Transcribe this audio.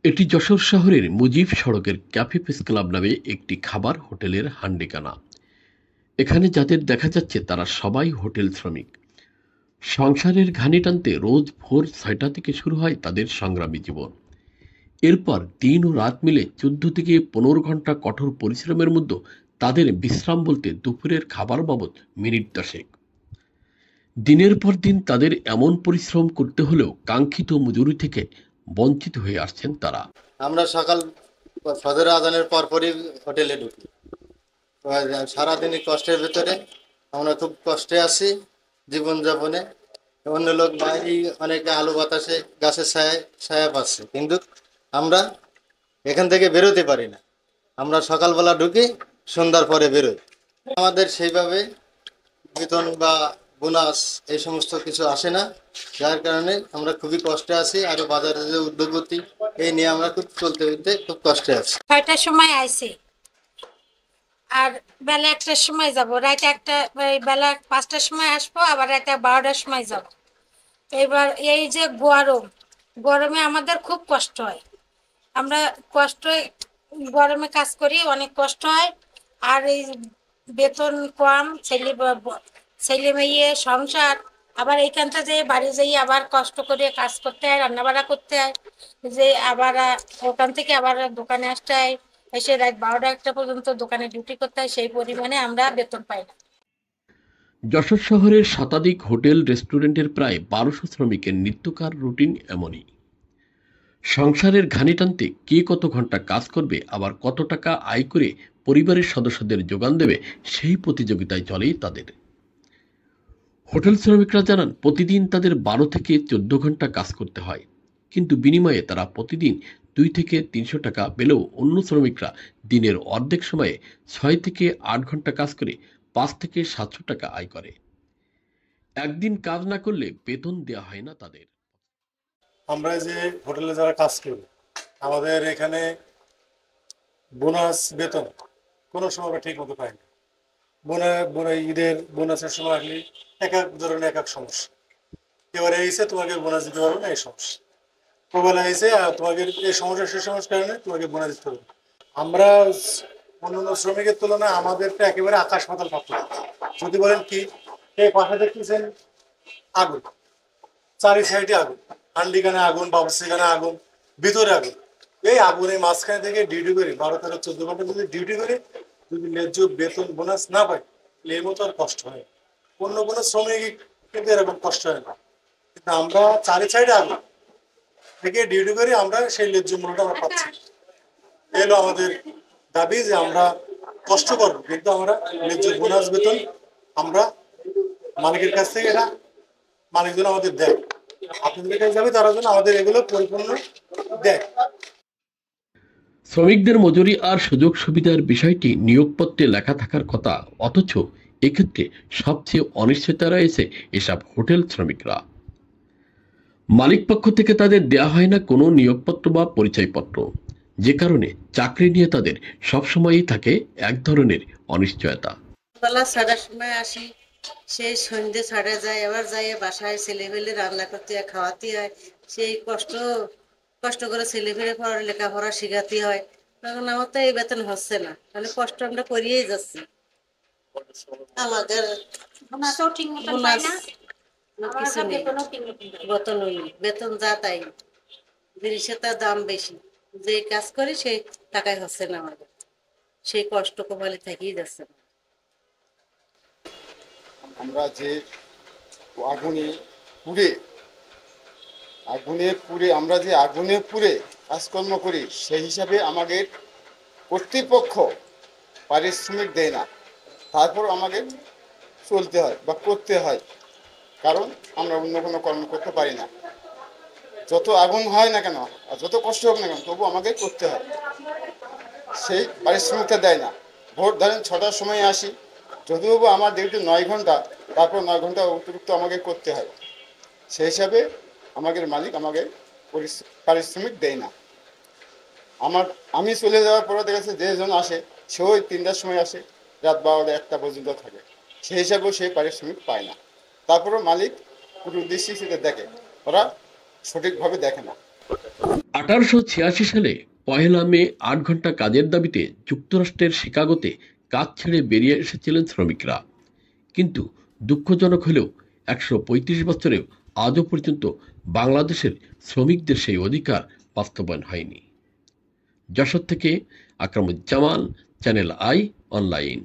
এটি যশোর শহরের মুজিব সড়কের ক্যাফে প্রেস ক্লাব নামে একটি খাবার হোটেলের হান্ডিখানা। এখানে যাদের দেখা যাচ্ছে তারা সবাই হোটেল শ্রমিক। সংসারের ঘানি টানতে রোজ ভোর ৬টা থেকে শুরু হয় তাদের সংগ্রামী জীবন। এরপর দিন ও রাত মিলে ১৪ থেকে ১৫ ঘন্টা কঠোর পরিশ্রমের মধ্যে তাদের বিশ্রাম বলতে দুপুরের খাবার বাবদ মিনিট ১০। দিনের পর দিন তাদের এমন পরিশ্রম করতে হলেও কাঙ্ক্ষিত মজুরি থেকে বঞ্চিত হয়ে আসছেন তারা। আমরা সকাল ফজর আজানের পরপরই হোটেলে ঢুকি। তো সারাদিনই কষ্টের ভিতরে আমরা খুব কষ্টে আছি জীবনযাপনে। অন্য লোক বাইরে অনেকে আলো বাতাসে গাছের ছায়া পাচ্ছে, কিন্তু আমরা এখান থেকে বেরোতে পারি না। আমরা সকালবেলা ঢুকি, সন্ধ্যার পরে বেরোই। আমাদের সেইভাবে বেতন বা বোনাস এই সমস্ত কিছু আসে না, যার কারণে আমরা খুবই কষ্টে আছি। আর বাজারে যে উদ্যোগতি, এই নিয়ে আমরা খুব চলতে চলতে খুব কষ্টে আছি। ৬টার সময় আইছি, আর বেলা ১টার সময় যাব, রাত একটা বেলা ৫টার সময় আসবো, আবার রাত ১২টার সময় যাব। এবার এই যে গরমে আমাদের খুব কষ্ট হয়। আমরা গরমে কাজ করি, অনেক কষ্ট হয়। আর এই বেতন কম, ছেলে মেয়ে সংসার, আবার এইখানটা যে বাড়ি যাই আবার কষ্ট করে কাজ করতে হয়, রান্নাবাড়া করতে হয়, যে আবার ওখান থেকে আবার দোকানে আসতে হয়, এসে রাত ১২টা ১টা পর্যন্ত দোকানে ডিউটি করতে হয়। সেই পরিমাণে আমরা বেতন পাই না। যশোর শহরের শতাধিক হোটেল রেস্টুরেন্টের প্রায় ১২০০ শ্রমিকের নিত্যকার রুটিন এমনই। সংসারের ঘানি টানতে কে কত ঘন্টা কাজ করবে, আবার কত টাকা আয় করে পরিবারের সদস্যদের যোগান দেবে, সেই প্রতিযোগিতায় চলেই তাদের। হোটেল শ্রমিকরা জানান প্রতিদিন তাদের ১২ থেকে ১৪ ঘন্টা কাজ করতে হয়, কিন্তু বিনিময়ে তারা প্রতিদিন ২ থেকে ৩০০ টাকা পেলেও অন্য শ্রমিকরা দিনের অর্ধেক সময়ে ৬ থেকে ৮ ঘন্টা কাজ করে ৫ থেকে ৭০০ টাকা আয় করে। একদিন কাজ না করলে বেতন দেওয়া হয় না তাদের। আমরা যে হোটেলে যারা কাজ করি, আমাদের এখানে বোনাস বেতন কোনো সময় আমরা ঠিক মতো পাই না। ঈদের বোনাসের সময় আসলে এক এক ধরনের এক এক সমস্যা। এবারে এসে তোমাকে বোনাস দিতে পারবো না, এই সমস্যা। প্রবেলা এসে তোমাকে এই সমস্যা সে সমস্যার কারণে তোমাকে বোনাস দিতে হবে। আমরা অন্যান্য শ্রমিকের তুলনায় আমাদেরটা একেবারে আকাশ পাতাল পার্থক্য। যদি বলেন কি, এই পাশে দেখতেছেন আগুন, চারি সাইডে আগুন, হান্ডিখানে আগুন, বাবুসিখানে আগুন, ভিতরে আগুন। এই আগুনের মাঝখানে থেকে ডিউটি করি ১২ থেকে ১৪ ঘন্টা যদি ডিউটি করি, যদি ন্যায্য বেতন বোনাস না পাই, এর মতো আর কষ্ট হয়। অন্য কোনো শ্রমিক কিন্তু এরকম কষ্ট হয় না, কিন্তু আমরা চারি সাইডে আগুন থেকে ডিউটি করি, আমরা সেই ন্যায্য মূল্যটা আমরা পাচ্ছি। এলো আমাদের দাবি যে আমরা কষ্ট করবো, কিন্তু আমরা ন্যায্য বোনাস বেতন আমরা মালিকের কাছ থেকে এটা মালিক যেন আমাদের দেয়। আপনাদের কাছে যাবে, তারা যেন আমাদের এগুলো পরিপূর্ণ দেয়। শ্রমিকদের মজুরি আর সুযোগ সুবিধার বিষয়টি নিয়োগপত্রে লেখা থাকার কথা, অথচ এক্ষেত্রে সবচেয়ে অনিশ্চয়তা রয়েছে এসব হোটেল শ্রমিকরা। মালিক পক্ষ থেকে তাদের দেয়া হয় না কোনো নিয়োগপত্র বা পরিচয়পত্র, যে কারণে চাকরি নিয়ে তাদের সবসময়ই থাকে এক ধরনের অনিশ্চয়তা। বেলা ৬টার সময় আসি, সেই সন্ধ্যে ৬টা যায়, আবার যাই বাসায় ছেলেমেলে রান্না করতে হয়, খাওয়াতে হয়। সেই কষ্ট কষ্ট করে ছেলেমেলে লেখাপড়া শেখাতে হয়। তখন আমার তো এই বেতন হচ্ছে না, তাহলে কষ্ট আমরা করিয়েই যাচ্ছি। আমাদের বোনাস কিছু নেই, বেতন যা তাই, জিনিসের তার দাম বেশি। যে কাজ করি সেই টাকায় হচ্ছে না আমাদের, সেই কষ্ট কপালে থেকেই যাচ্ছে না। আমরা যে আগুনে পুড়ে আমরা যে আগুনে পুড়ে কাজকর্ম করি, সেই হিসাবে আমাদের কর্তৃপক্ষ পারিশ্রমিক দেয় না। তারপর আমাদের চলতে হয় বা করতে হয়, কারণ আমরা অন্য কোনো কর্ম করতে পারি না। যত আগুন হয় না কেন আর যত কষ্ট হোক না কেন, তবু আমাকে করতে হয়। সেই পারিশ্রমিকটা দেয় না। ভোর ধরেন ৬টার সময় আসি, যদিও আমার ডিউটি ৯ ঘন্টা, তারপর ৯ ঘন্টা অতিরিক্ত আমাকে করতে হয়। সেই হিসাবে আমাদের মালিক আমাকে পারিশ্রমিক দেয় না। আমি চলে যাওয়ার পরে দেখা যাচ্ছে যেজন আসে, সে ওই ৩টার সময় আসে, রাত ১২টা ১টা পর্যন্ত থাকে। সেই হিসাবেও সেই পারিশ্রমিক পায় না। তারপরেও মালিক পুরো দৃষ্টি সেটা দেখে, ওরা সঠিকভাবে দেখে না। 1886 সালে 1 মে 8 ঘন্টা কাজের দাবিতে যুক্তরাষ্ট্রের শিকাগোতে কাজ ছেড়ে বেরিয়ে এসেছিলেন শ্রমিকরা, কিন্তু দুঃখজনক হলেও 135 বছরেও আজও পর্যন্ত বাংলাদেশের শ্রমিকদের সেই অধিকার বাস্তবায়ন হয়নি। যশোর থেকে আকরামুজ্জামান, চ্যানেল আই অনলাইন।